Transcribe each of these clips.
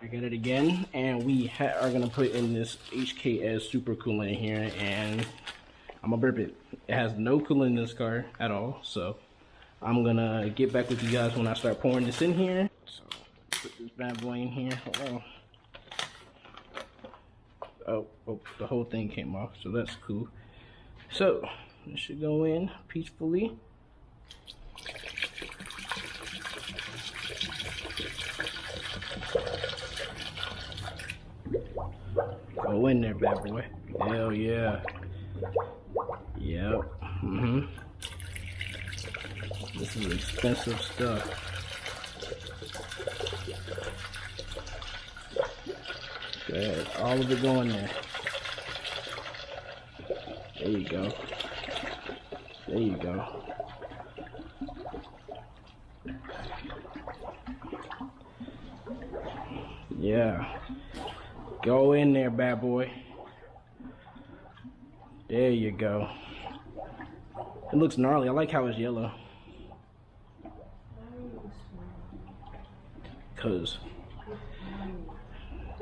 I got it again, and we are gonna put in this HKS super coolant in here, and I'm gonna burp it. It has no coolant in this car at all, so I'm gonna get back with you guys when I start pouring this in here. So put this bad boy in here. Hold on. Oh, the whole thing came off, so that's cool. So this should go in peacefully. Go in there, bad boy. Hell yeah. Yep. This is expensive stuff. Good. All of it going there. There you go. There you go. Yeah. Go in there, bad boy. There you go. It looks gnarly. I like how it's yellow.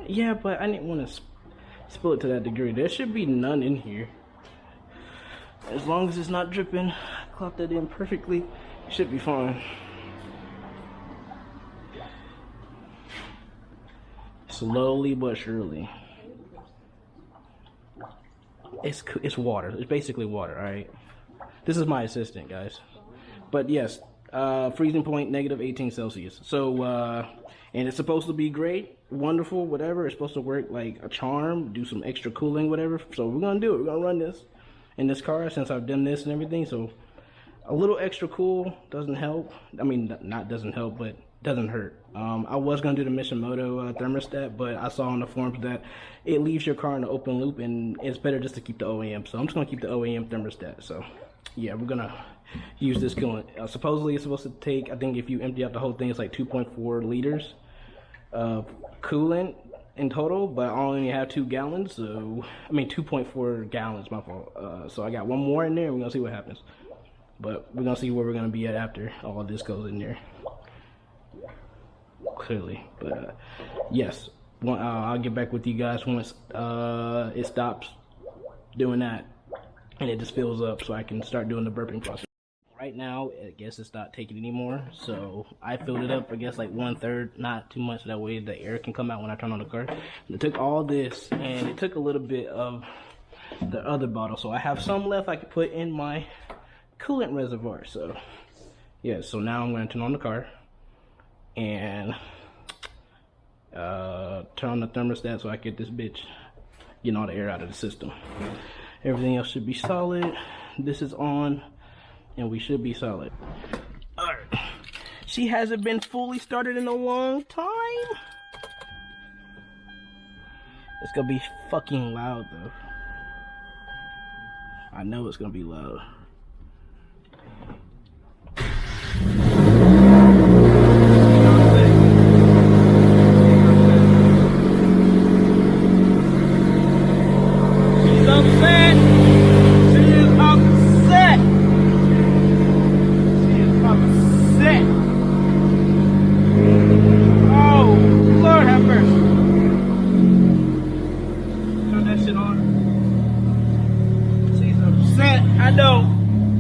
Yeah, but I didn't want to spill it to that degree. There should be none in here. As long as it's not dripping, cloth that in perfectly, it should be fine. Slowly but surely. It's water. It's basically water, alright? This is my assistant, guys. But yes, freezing point, -18 Celsius. So, and it's supposed to be great, wonderful, whatever. It's supposed to work like a charm, do some extra cooling, whatever. So we're gonna do it. We're gonna run this in this car since I've done this and everything. So a little extra cool doesn't help. I mean, not doesn't help, but doesn't hurt. I was gonna do the Mishimoto thermostat, but I saw on the forums that it leaves your car in an open loop, and it's better just to keep the OEM. So I'm just gonna keep the OEM thermostat. So yeah, we're gonna use this coolant. Supposedly it's supposed to take, I think if you empty out the whole thing, it's like 2.4 liters of coolant in total, but I only have 2 gallons, so I mean 2.4 gallons, my fault. So I got one more in there, and we're gonna see what happens. But we're gonna see where we're gonna be at after all of this goes in there. Clearly, but yes, I'll get back with you guys once it stops doing that and it just fills up, so I can start doing the burping process. Right now, I guess it's not taking anymore, so I filled it up, I guess like 1/3, not too much, that way the air can come out when I turn on the car. It took all this, and it took a little bit of the other bottle, so I have some left I could put in my coolant reservoir. So yeah, so now I'm going to turn on the car and turn on the thermostat so I get this bitch getting all the air out of the system. Everything else should be solid. This is on, and we should be solid. Alright. She hasn't been fully started in a long time. It's gonna be fucking loud though. I know it's gonna be loud.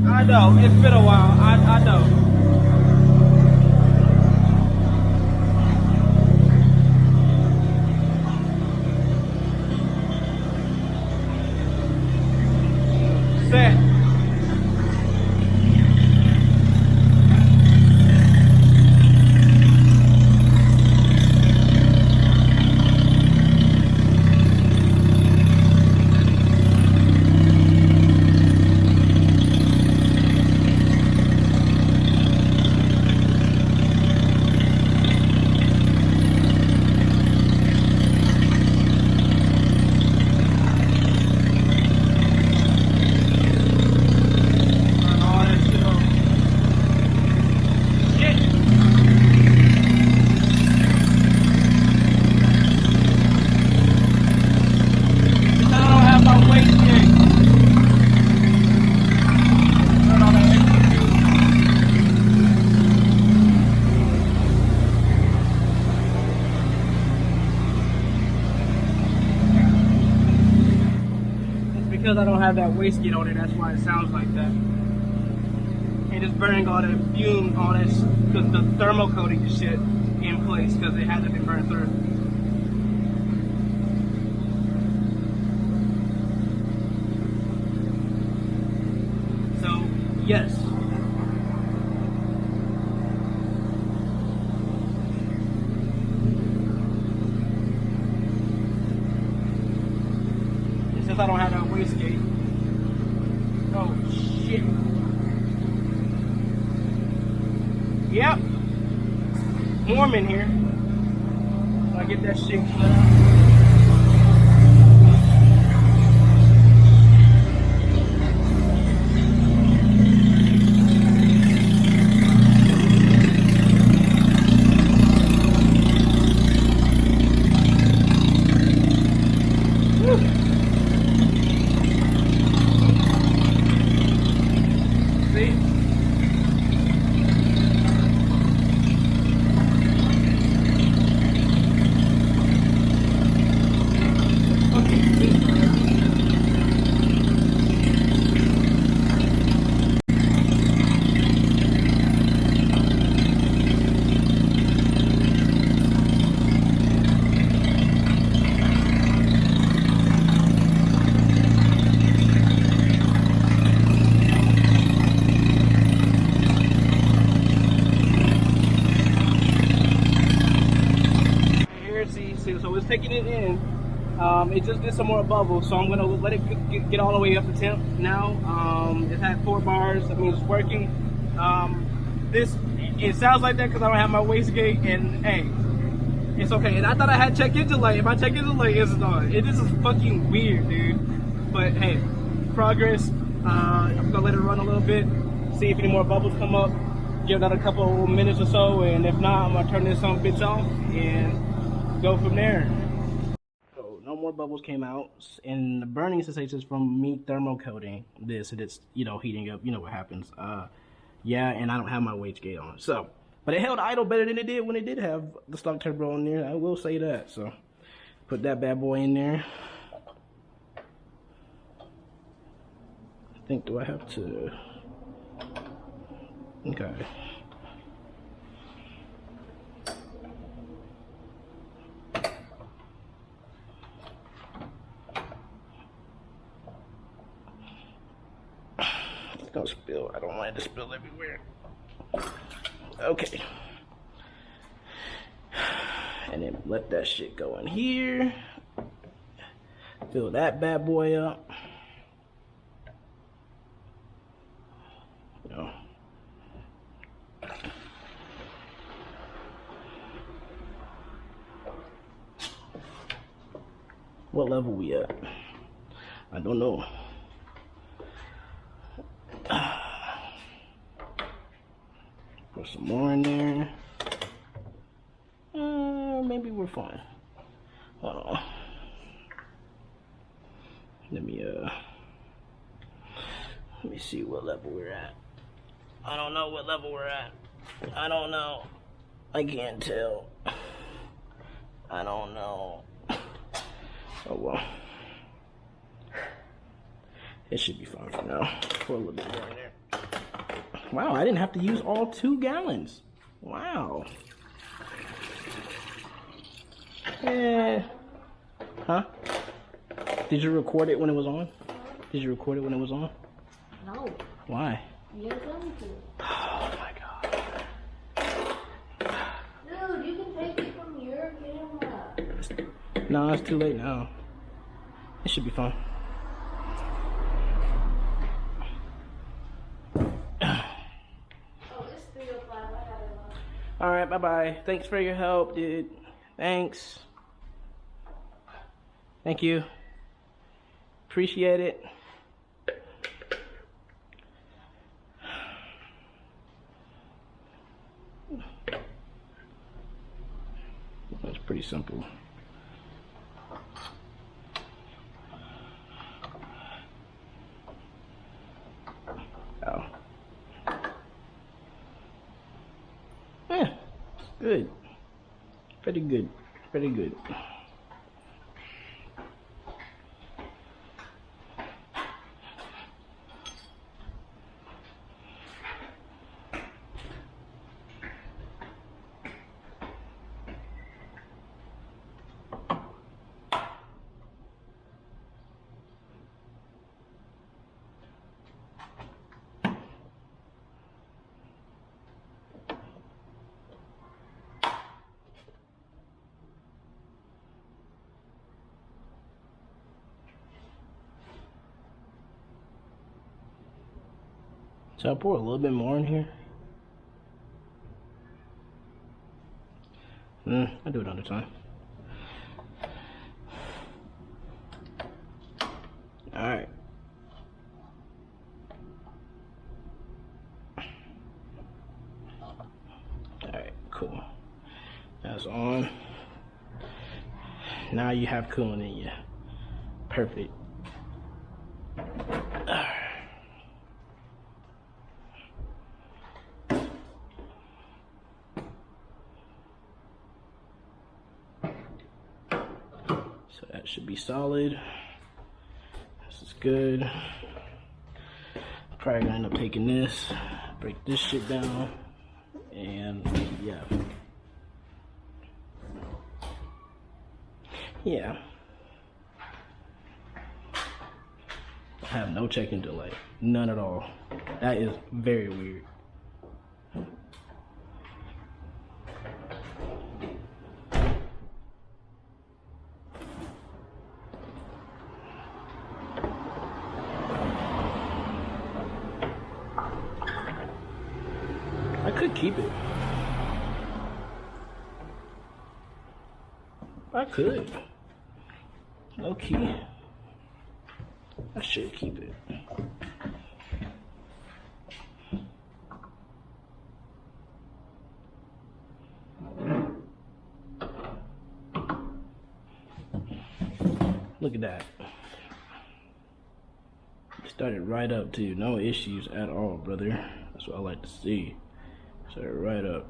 I know, it's been a while, I know. Set. because I don't have that wastegate on it, that's why it sounds like that. And it's burning all that fume, all that, because the thermal coating shit in place, because it hasn't been burned through. So, yes. Since I don't have that wastegate. Oh shit. Yep. Warm in here. So I get that shit clear out. So it's taking it in. It just did some more bubbles, so I'm gonna let it get all the way up to temp now. It had 4 bars. I mean, it's working. It sounds like that because I don't have my wastegate, and hey, it's okay. And I thought I had check engine light. If I check engine light, it's on. This is fucking weird, dude. But hey, progress. I'm gonna let it run a little bit, see if any more bubbles come up. Give that a couple minutes or so, and if not, I'm gonna turn this on bitch off and go from there. So no more bubbles came out, and the burning sensation is from me thermal coating this, and it's, you know, heating up. You know what happens. Yeah, and I don't have my wastegate on, so, but it held idle better than it did when it did have the stock turbo in there. I will say that. So put that bad boy in there. I think, do I have to? Okay. It's gonna spill. I don't want it to spill everywhere. Okay. And then let that shit go in here. Fill that bad boy up. No. What level we at? I don't know. Put some more in there. Maybe we're fine. Hold on. Let me see what level we're at. I don't know what level we're at. I don't know. I can't tell. I don't know. Oh well. It should be fine for now. Pour a little bit more in there. Wow, I didn't have to use all 2 gallons. Wow. Yeah. Huh? Did you record it when it was on? Did you record it when it was on? No. Why? You're going to. Oh my god. Dude, you can take it from your camera. No, it's too late now. It should be fine. Oh, it's 3:05. I gotta go. Alright, bye-bye. Thanks for your help, dude. Thanks. Thank you. Appreciate it. That's pretty simple. Oh. Yeah, good. Pretty good. Pretty good. So I'll pour a little bit more in here. I'll do it another time. Alright. Alright, cool. That's on. Now you have coolant in you. Perfect. So that should be solid. This is good. Probably gonna end up taking this, break this shit down, and yeah. Yeah. I have no check-in delay. None at all. That is very weird. I could keep it. I could. Low key. I should keep it. Look at that. Started right up too. No issues at all, brother. That's what I like to see. Started right up.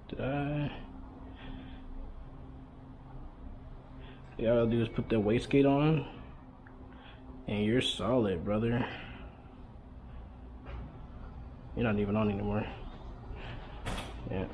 Did I? All I'll do is put that wastegate on, and you're solid, brother. You're not even on anymore. Yeah.